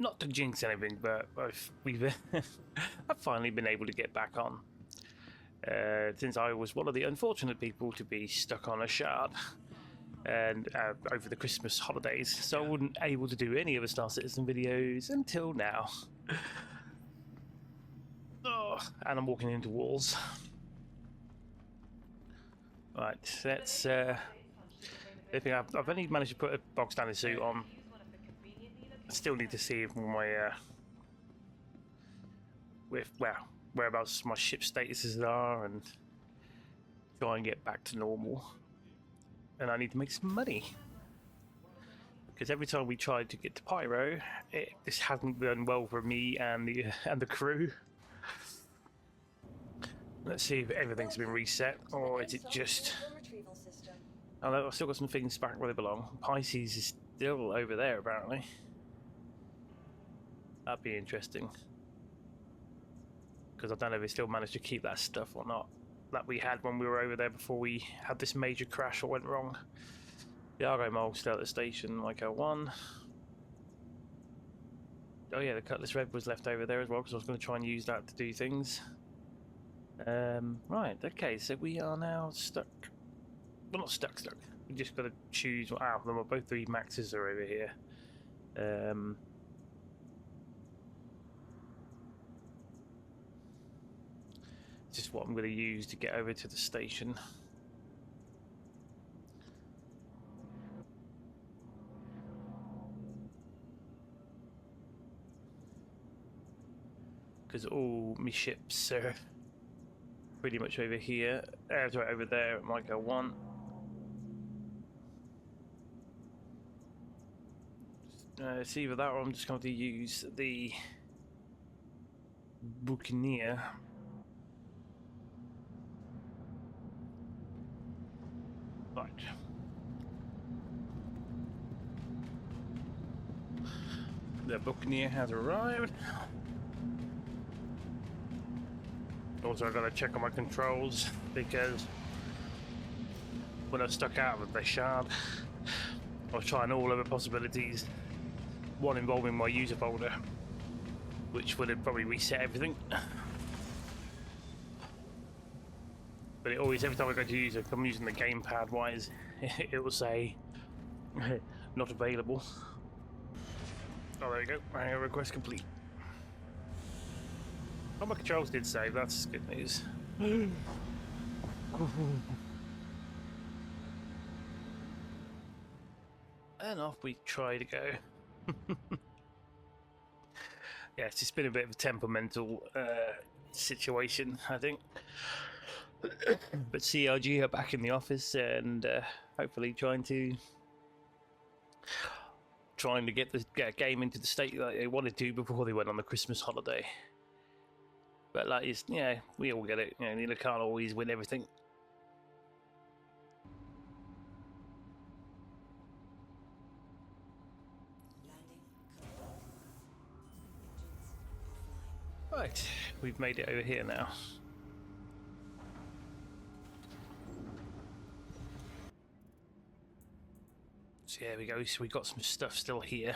not to jinx anything, but I've finally been able to get back on. Since I was one of the unfortunate people to be stuck on a shard and over the Christmas holidays, so I wasn't able to do any of the Star Citizen videos until now. Oh, and I'm walking into walls. Right, let's. I think I've only managed to put a bog standard suit on. I still need to see if my whereabouts my ship statuses are and try and get back to normal. And I need to make some money because every time we tried to get to Pyro, this hasn't done well for me and the crew. Let's see if everything's been reset, or is it just... Oh, I've still got some things back where they belong. Pisces is still over there, apparently. That'd be interesting. Because I don't know if they still managed to keep that stuff or not. That we had when we were over there before we had this major crash or went wrong. The Argo Mole still at the station, like L1. Oh yeah, the Cutlass Red was left over there as well, because I was going to try and use that to do things. Right, okay, so we are now stuck. Well, not stuck. We just got to choose. Wow, both the Maxes are over here. Just what I'm going to use to get over to the station. Because all my ships are pretty much over here. Right over there at Micro 1. It's either that or I'm just going to use the Buccaneer. Right. The Buccaneer has arrived. Also, I've got to check on my controls because when I stuck out of the shard, I was trying all other possibilities. One involving my user folder, which would have probably reset everything. But it always, every time I go to use it, I'm using the gamepad wise, it will say not available. Oh, there you go. Request complete. Oh, my controls did save. That's good news. And off we try to go. Yeah, it's just been a bit of a temperamental situation, I think. But CRG are back in the office and hopefully trying to get the game into the state that they wanted to before they went on the Christmas holiday. But like, it's, yeah, we all get it. You know, you can't always win everything. Right, we've made it over here now. So there we go. So we got some stuff still here,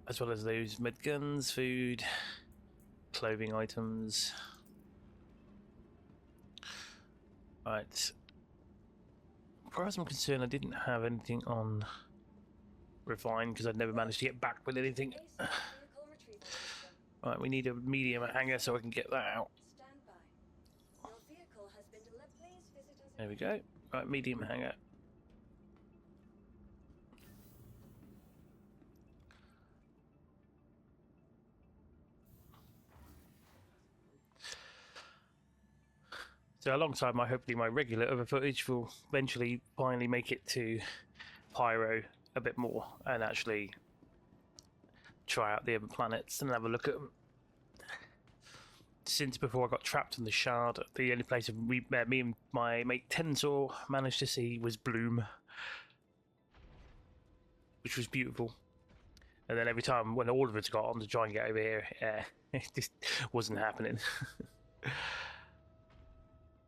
as well as those med guns, food, clothing items. Right. As far as I'm concerned, I didn't have anything on Refine because I'd never managed to get back with anything. Right, we need a medium hangar so I can get that out. There we go. Right, medium hangar. So alongside hopefully my regular other footage will eventually finally make it to Pyro a bit more and actually try out the other planets and have a look at them. Since before I got trapped in the shard, the only place me and my mate Tensor managed to see was Bloom, which was beautiful. And then every time when all of us got on to try and get over here, it just wasn't happening.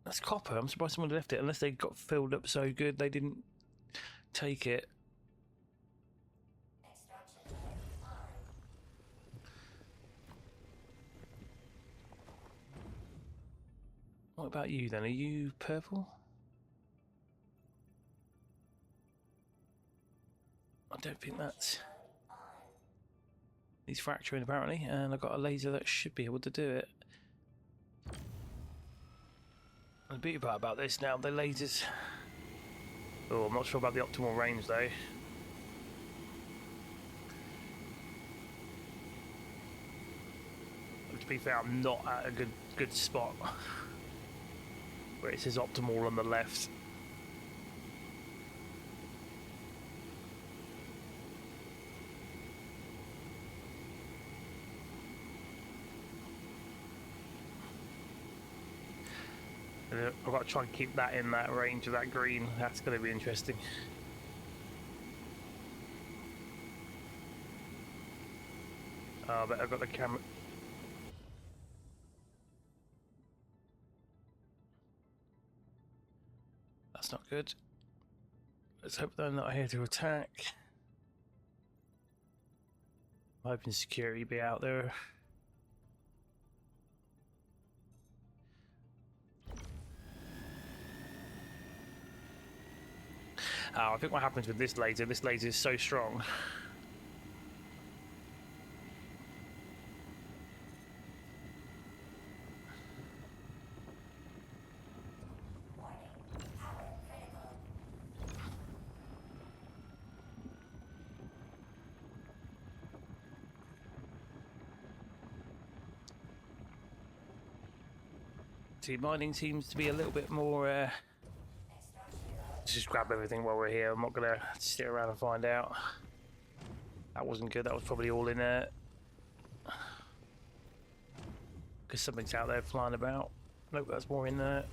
That's copper. I'm surprised someone left it, unless they got filled up so good they didn't take it. What about you then? Are you purple? I don't think that's... He's fracturing apparently, and I've got a laser that should be able to do it. The beauty part about this now, the lasers... Oh, I'm not sure about the optimal range though. To be fair, I'm not at a good spot where it says optimal on the left. I've got to try and keep that in that range of that green. That's going to be interesting. Oh, but I've got the camera. That's not good. Let's hope they're not here to attack. I'm hoping security be out there. Oh, I think what happens with this laser is so strong. See, mining seems to be a little bit more... Let's just grab everything while we're here. I'm not going to sit around and find out. That wasn't good. That was probably all in there. Because something's out there flying about. Nope, that's more in there.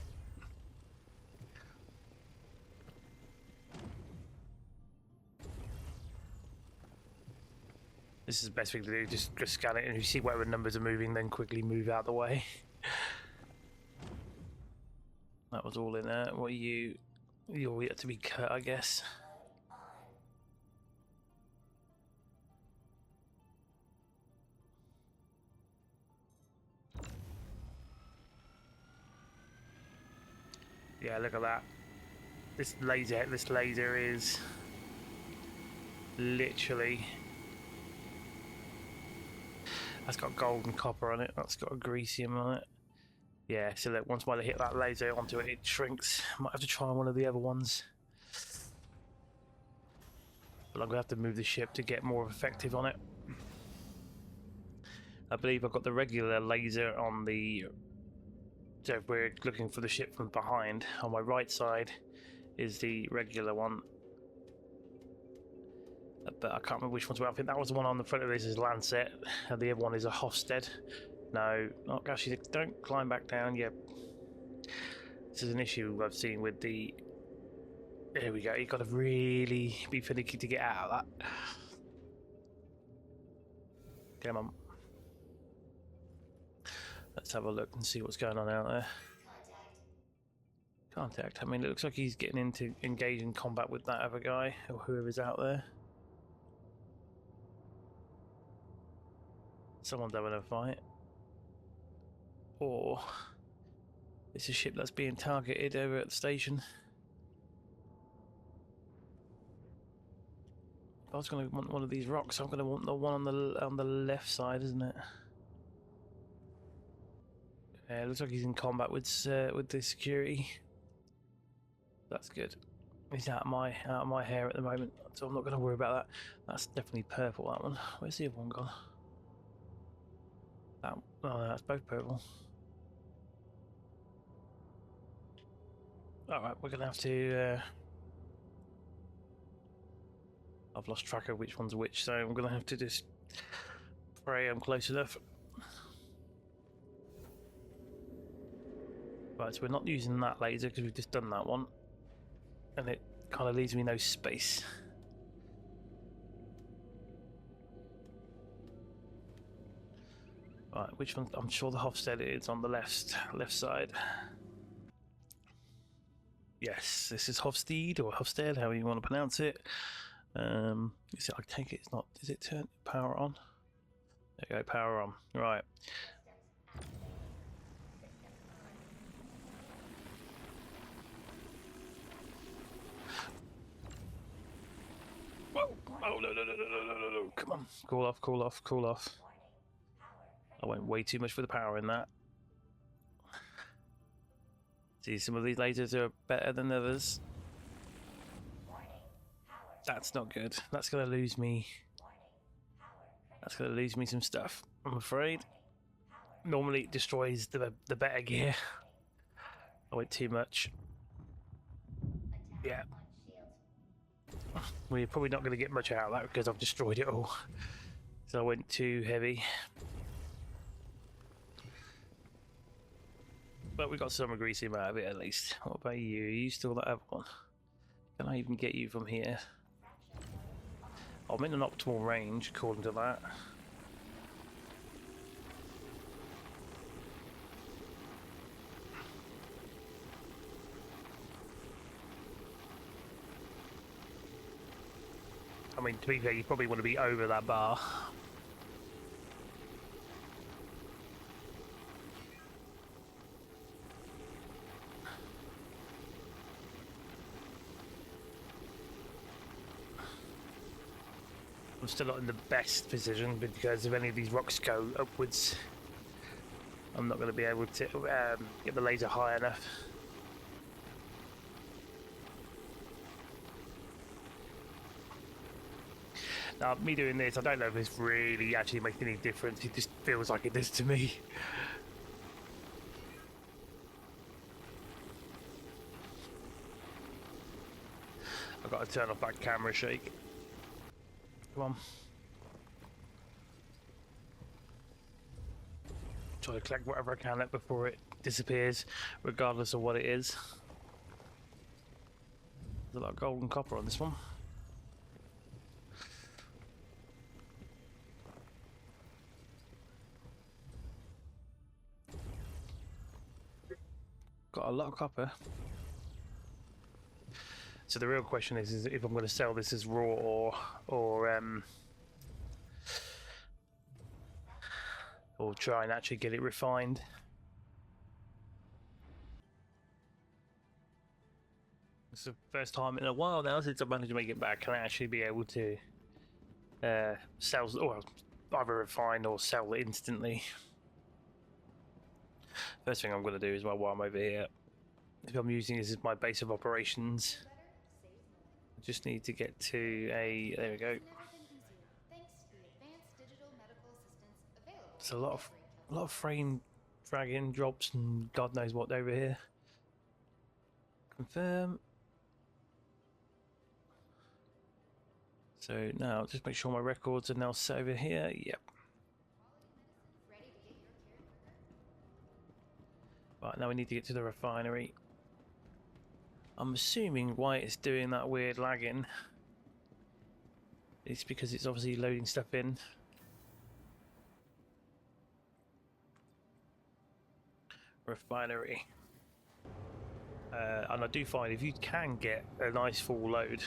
This is the best thing to do. Just scan it, and if you see whatever numbers are moving, then quickly move out the way. That was all in there. What are you? You're yet to be cut, I guess. Yeah, look at that. This laser is literally... That's got gold and copper on it. That's got a greasium on it. Yeah, so look, once I hit that laser onto it, it shrinks. Might have to try one of the other ones. But I'm going to have to move the ship to get more effective on it. I believe I've got the regular laser on the... So if we're looking for the ship from behind, on my right side is the regular one. But I can't remember which one's where. I think that was the one on the front of this is Lancet, and the other one is a Hofstede. No, not actually. Don't climb back down. Yeah, this is an issue I've seen with the. There we go. You've got to really be finicky to get out of that. Come on. Let's have a look and see what's going on out there. Contact. I mean, it looks like he's getting into engaging combat with that other guy or whoever's out there. Someone's having a fight. Or it's a ship that's being targeted over at the station. If I was going to want one of these rocks, I'm going to want the one on the left side, isn't it? Yeah, it looks like he's in combat with the security. That's good. He's out of my hair at the moment, so I'm not going to worry about that. That's definitely purple. That one. Where's the other one gone? That. Oh, that's both purple. Alright, we're gonna have to I've lost track of which one's which, so I'm gonna have to just pray I'm close enough. Right, so we're not using that laser because we've just done that one, and it kind of leaves me no space. Right, which one? I'm sure the Hofstede is on the left side. Yes, this is Hofstede or Hofstede, however you want to pronounce it. I take it it's not. Is it turn power on? There you go, power on. Right. Come on, cool off, cool off, cool off. I went way too much for the power in that. See, some of these lasers are better than others. That's not good. That's going to lose me. That's going to lose me some stuff, I'm afraid. Normally it destroys the better gear. I went too much. Yeah. We're probably not going to get much out of that because I've destroyed it all. So I went too heavy. But we got some greasing out of it at least. What about you? Are you still that other one? Can I even get you from here? I'm in an optimal range according to that. I mean, to be fair, you probably want to be over that bar. I'm still not in the best position because if any of these rocks go upwards, I'm not going to be able to get the laser high enough. Now, me doing this, I don't know if this really actually makes any difference. It just feels like it does to me. I've got to turn off that camera shake. Come on. Try to collect whatever I can before it disappears, regardless of what it is. There's a lot of gold and copper on this one. Got a lot of copper. So the real question is if I'm going to sell this as raw or try and actually get it refined. It's the first time in a while now since I've managed to make it back and actually be able to sell, or either refine or sell it instantly. First thing I'm going to do is while I'm over here, if I'm using this as my base of operations, I just need to get to a, there we go. There's a lot of frame dragging drops and God knows what over here. Confirm. So now just make sure my records are now set over here. Yep. Right, now we need to get to the refinery. I'm assuming why it's doing that weird lagging. It's because it's obviously loading stuff in. Refinery. And I do find if you can get a nice full load,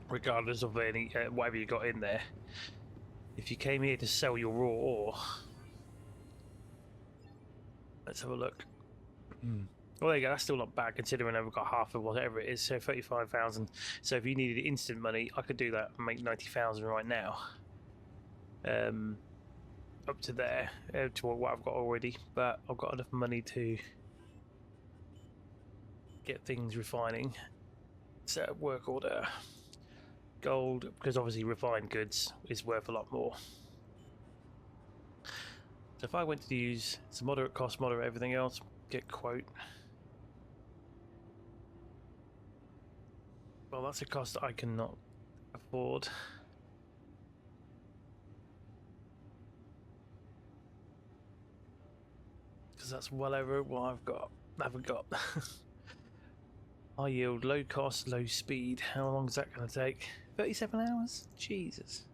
regardless of any whatever you got in there, if you came here to sell your raw ore, let's have a look. Well, there you go. That's still not bad considering I've got half of whatever it is, so 35,000. So if you needed instant money, I could do that and make 90,000 right now. Up to there, to what I've got already, but I've got enough money to get things refining. Set up work order. Gold, because obviously refined goods is worth a lot more. So if I went to use some moderate cost, moderate everything else, get quote. Well, that's a cost that I cannot afford. Because that's well over what haven't got. High yield, low cost, low speed. How long is that going to take? 37 hours? Jesus.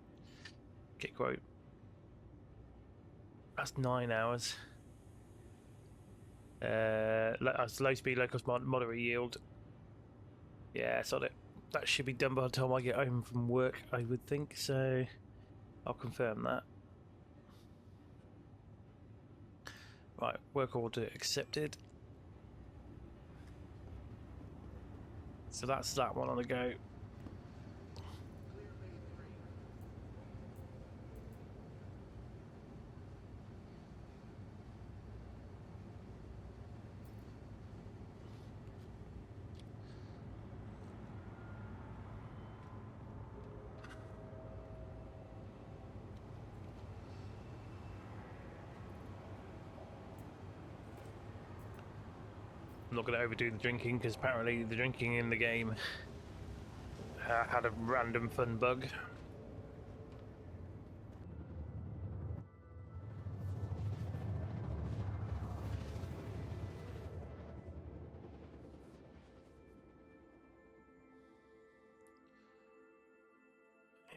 Get quote. That's 9 hours. That's low speed, low cost, moderate yield. Yeah, that's on it. That should be done by the time I get home from work, I would think. So I'll confirm that. Right, work order accepted. So that's that one on the go. I'm not going to overdo the drinking because apparently the drinking in the game had a random fun bug.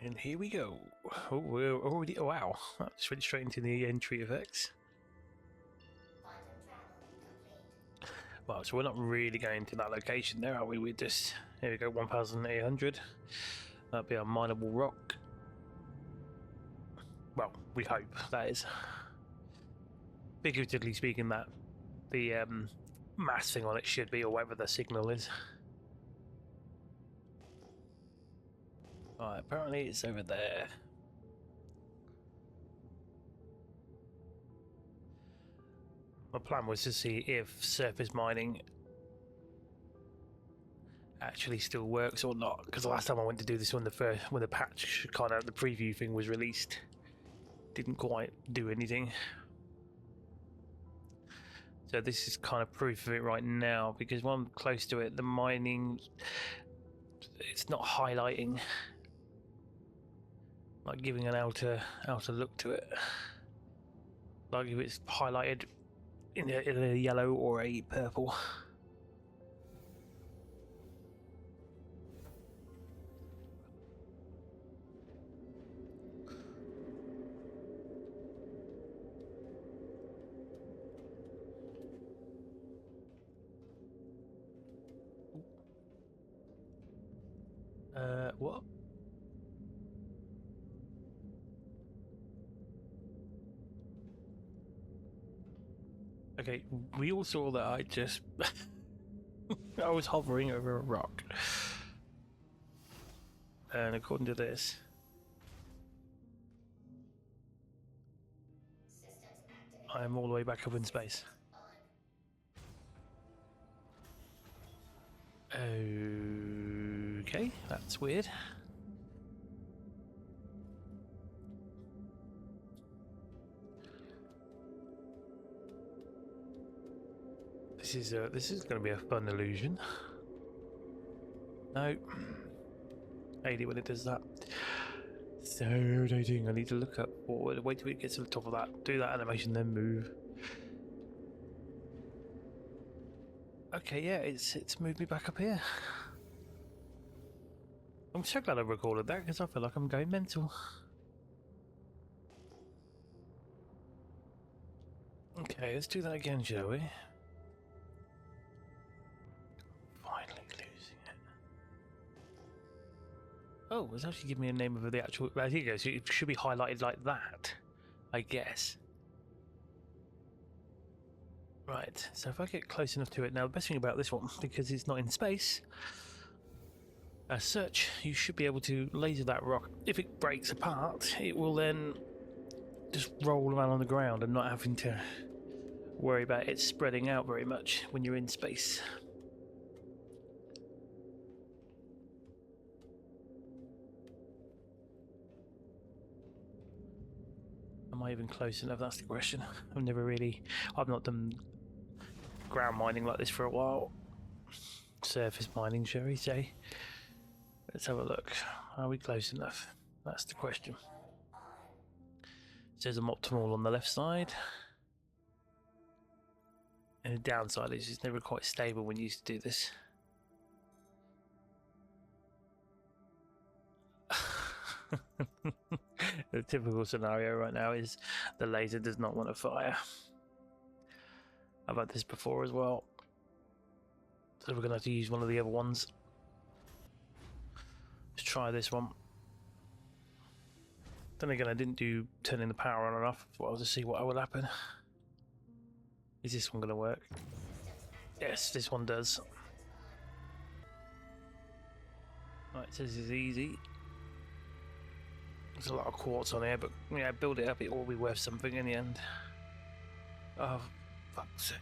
And here we go. Oh, we're already. Oh, wow. That just went straight into the entry effects. Well, so we're not really going to that location there, are we? We're just. Here we go, 1,800. That'll be our mineable rock. Well, we hope, that is. Figuratively speaking, that the mass thing on it should be, or whatever the signal is. Right, apparently it's over there. My plan was to see if surface mining actually still works or not, because the last time I went to do this when the patch kind of the preview thing was released, didn't quite do anything. So this is kind of proof of it right now, because when I'm close to it, the mining, it's not highlighting, like giving an outer look to it, like if it's highlighted in a yellow or a purple. What? Okay, we all saw that I just... I was hovering over a rock. And according to this... I'm all the way back up in space. Okay, that's weird. This is going to be a fun illusion. No, I hate it when it does that. So irritating. I need to look up forward. Wait till it gets to the top of that. Do that animation, then move. Okay, yeah, it's moved me back up here. I'm so glad I recorded that because I feel like I'm going mental. Okay, let's do that again, shall we? Finally losing it. Oh, it's actually giving me a name of the actual... There you go, so it should be highlighted like that, I guess. Right, so if I get close enough to it now, the best thing about this one, because it's not in space, as such, you should be able to laser that rock. If it breaks apart, it will then just roll around on the ground and not having to worry about it spreading out very much when you're in space. Am I even close enough? That's the question. I've not done ground mining like this for a while. Surface mining, shall we say. Let's have a look. Are we close enough? That's the question. It says I'm optimal on the left side. And the downside is it's never quite stable when you used to do this. The typical scenario right now is the laser does not want to fire. I've had this before as well. So we're going to have to use one of the other ones. Let's try this one. Then again, I didn't do turning the power on enough. Well, to see what will happen. Is this one going to work? Yes, this one does. Right, it says it's easy. There's a lot of quartz on here, but yeah, build it up, it will be worth something in the end. Oh, fuck's sake.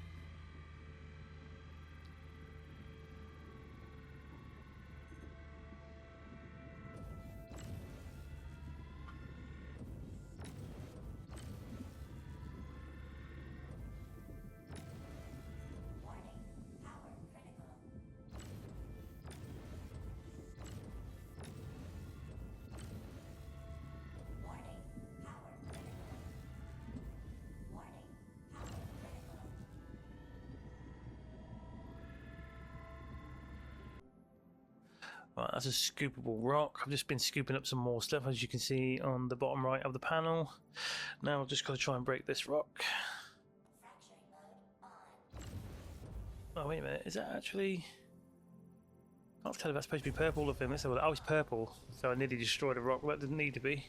Right, that's a scoopable rock. I've just been scooping up some more stuff, as you can see on the bottom right of the panel. Now I've just got to try and break this rock. Oh, wait a minute. Is that actually... I can't tell if that's supposed to be purple or thin. Let's have a look. Oh, it's purple. So I nearly destroyed a rock. That didn't need to be.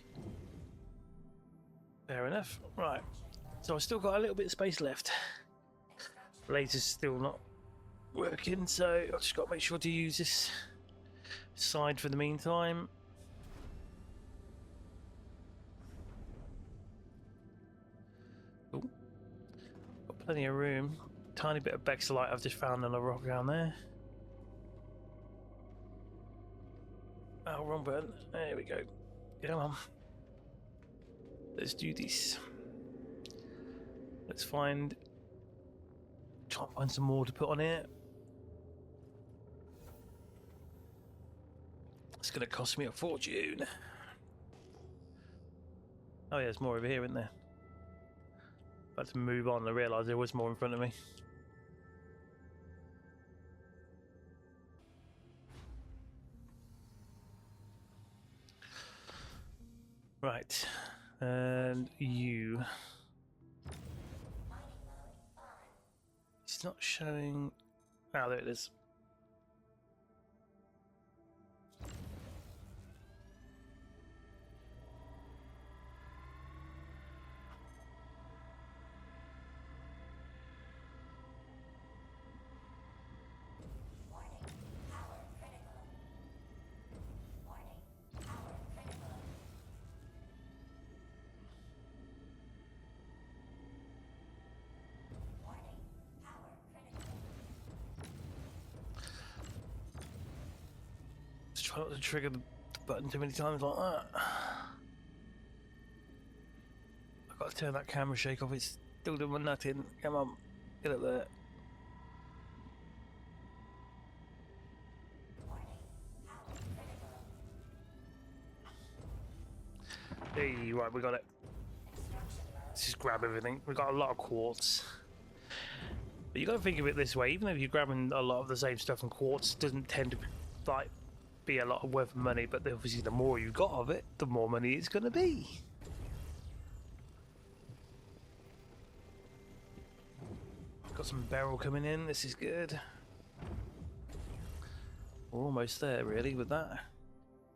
Fair enough. Right. So I've still got a little bit of space left. Laser's still not working, so I've just got to make sure to use this side for the meantime. Ooh. Got plenty of room. Tiny bit of Bexalite I've just found on a rock down there. Oh, wrong button. There we go. Come on. Let's do this. Let's try and find some more to put on here. It's going to cost me a fortune. Oh yeah, there's more over here, isn't there? About to move on, I realised there was more in front of me. Right, and you. It's not showing. Oh, there it is. Try not to trigger the button too many times like that. I've got to turn that camera shake off, it's still doing nothing. Come on, get up there. Hey, right, we got it. Let's just grab everything. We've got a lot of quartz. But you got to think of it this way, even if you're grabbing a lot of the same stuff, and quartz doesn't tend to be a lot of worth of money, but obviously the more you got of it, the more money it's going to be. Got some barrel coming in, this is good. We're almost there really with that.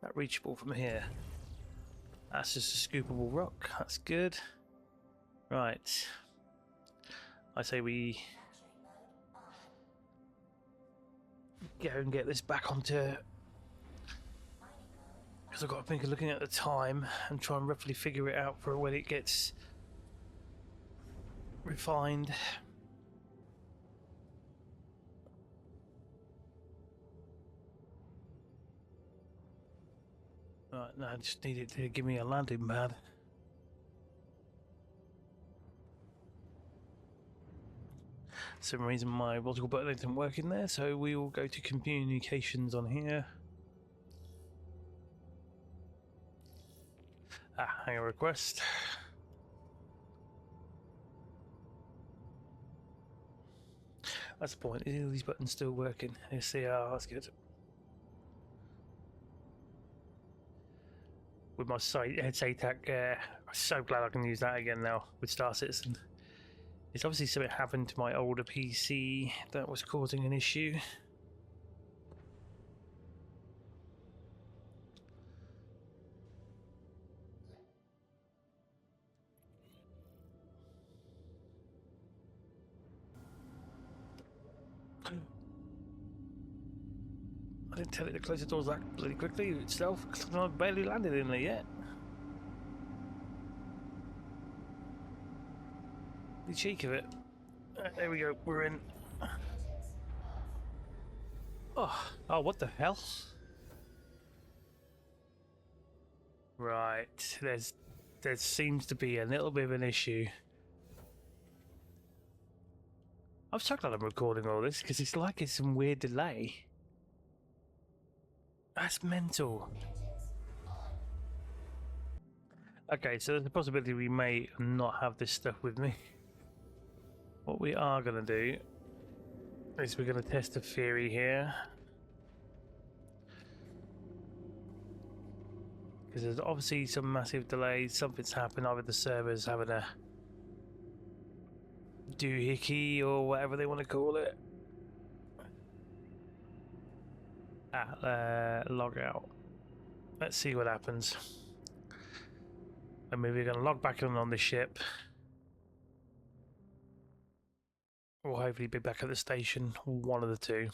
That reachable from here. That's just a scoopable rock, that's good. Right. I say we go and get this back onto, because I've got to think of looking at the time and try and roughly figure it out for when it gets refined. Right, now I just need it to give me a landing pad. Some reason my vertical button isn't working there, so we will go to communications on here. Hang a request. That's the point. Are these buttons still working? Yes, they are. That's good. With my TITX, I'm so glad I can use that again now with Star Citizen. It's obviously something happened to my older PC that was causing an issue. I didn't tell it to close the doors that bloody quickly itself, because I've barely landed in there yet. The cheek of it. There we go, we're in. Oh, what the hell? Right, there seems to be a little bit of an issue. I'm so glad I'm recording all this, because it's like it's some weird delay. That's mental. Okay, so there's a possibility we may not have this stuff with me. What we are going to do is we're going to test a theory here. because there's obviously some massive delays. Something's happened, either the server's having a doohickey or whatever they want to call it. Log out. Let's see what happens. And maybe we're going to log back in on the ship. Or hopefully be back at the station. One of the two.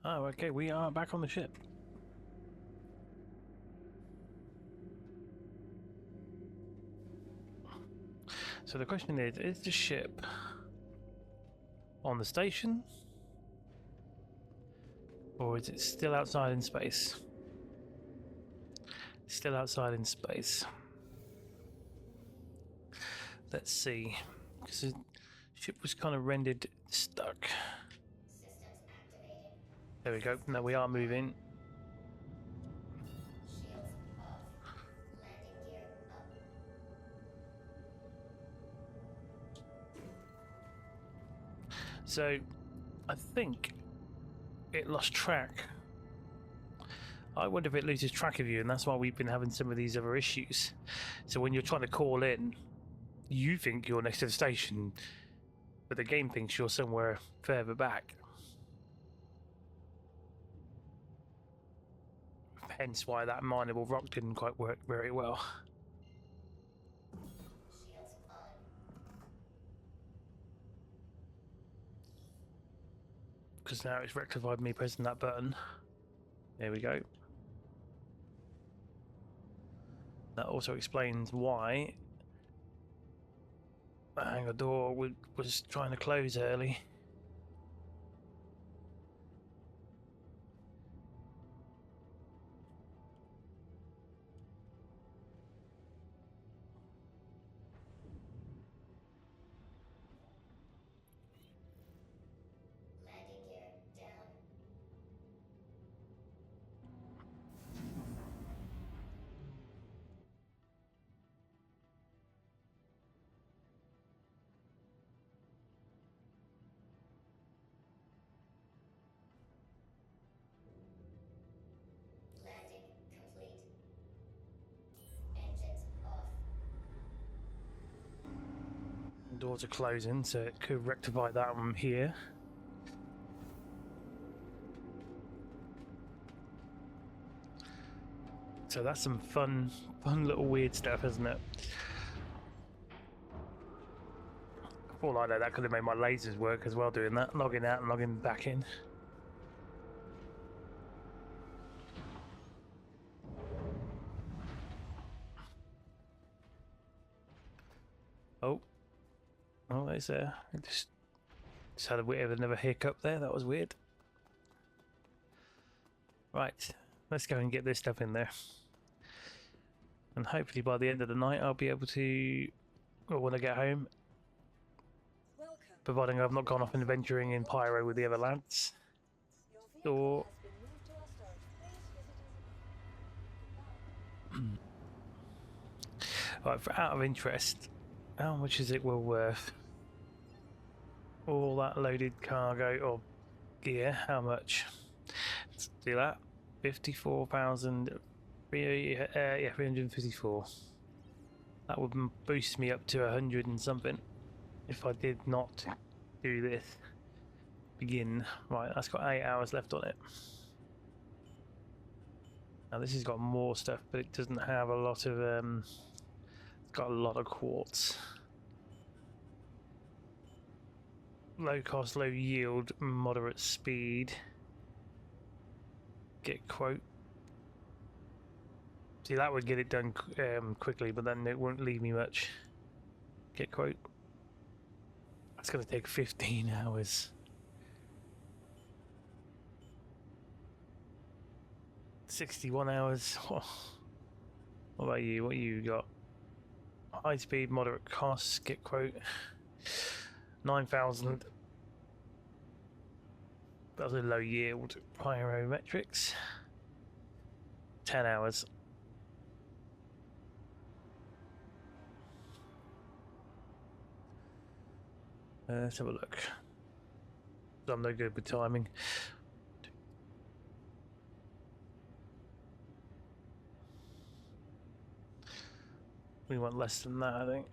Oh, okay, we are back on the ship. So the question is the ship on the station? Or is it still outside in space? Still outside in space. Let's see. Because the ship was kind of rendered stuck. There we go. Now we are moving. So I think it lost track. I wonder if it loses track of you, and that's why we've been having some of these other issues. So when you're trying to call in, you think you're next to the station, but the game thinks you're somewhere further back. Hence why that mineable rock didn't quite work very well. Because now it's rectified me pressing that button. There we go. That also explains why the hangar door was trying to close early. Doors are closing, so it could rectify that one here. So that's some fun little weird stuff, isn't it? For all I know, that could have made my lasers work as well, doing that. Logging out and logging back in. Oh, there's a... Just had a bit of another hiccup there. That was weird. Right, let's go and get this stuff in there. And hopefully by the end of the night I'll be able to... Or when I get home. Providing I've not gone off and adventuring in Pyro with the other lads. Or... Right, for out of interest, how much is it well worth? All that loaded cargo or gear, how much? Let's do that. 54,000. Yeah, 354. That would boost me up to 100 and something if I did not do this. Begin. Right, that's got 8 hours left on it. Now this has got more stuff, but it doesn't have a lot of it's got a lot of quartz. Low cost, low yield, moderate speed. Get quote. See, that would get it done quickly, but then it won't leave me much. Get quote. That's going to take 15 hours. 61 hours. Oh. What about you? What you got? High speed, moderate cost. Get quote. 9,000. That was a low yield. Pyrometrics. 10 hours. Let's have a look. I'm no good with timing. We want less than that, I think.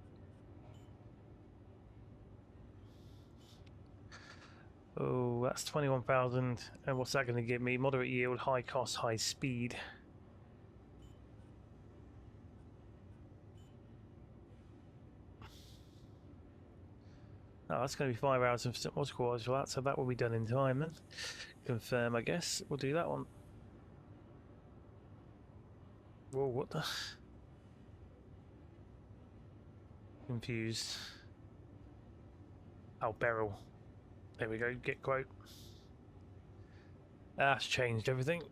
Oh, that's 21,000. And what's that going to give me? Moderate yield, high cost, high speed. Oh, that's going to be 5 hours and 1 quarters for that, so that will be done in time then. Confirm, I guess. We'll do that one. Whoa, what the? Confused. Oh, barrel. There we go, get quote. That's changed everything.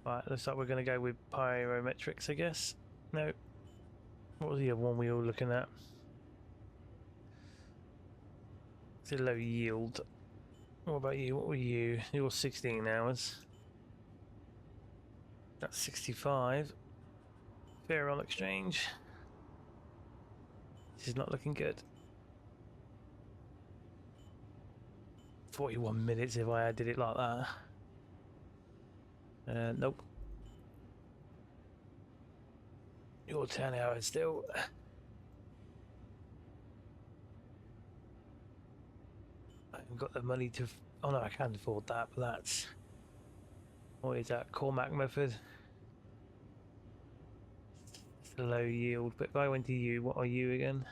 Right, looks like we're going to go with pyrometrics, I guess. No. What was the other one we were looking at? It's a low yield. What about you? What were you? You're 16 hours. That's 65. Fair on exchange. This is not looking good. 41 minutes if I did it like that. Nope. You're 10 hours still. I haven't got the money to... Oh no, I can't afford that, but that's... What is that? Cormac method? It's a low yield, but if I went to you, what are you again?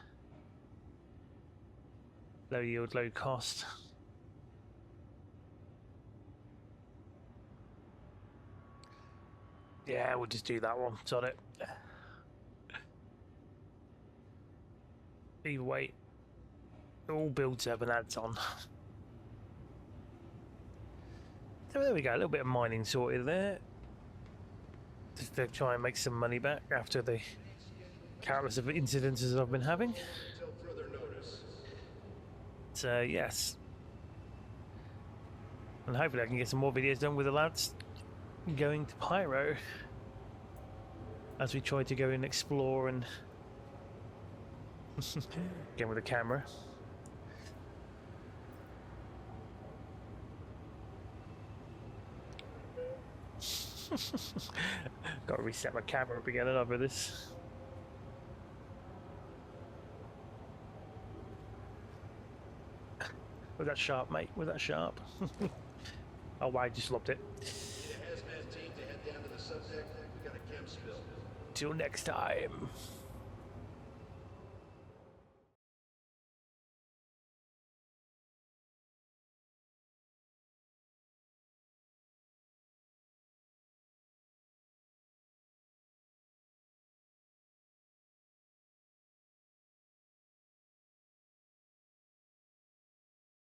Low yield, low cost. Yeah, we'll just do that one. Sod it. Either way, all builds have an ads on. So there we go, a little bit of mining sorted there. Just to try and make some money back after the countless of incidences I've been having. So yes. And hopefully I can get some more videos done with the lads going to Pyro as we try to go and explore and again with the camera. Got to reset my camera up again over this. Was that sharp, mate? Was that sharp? Oh, wow, I just lobbed it. Till next time.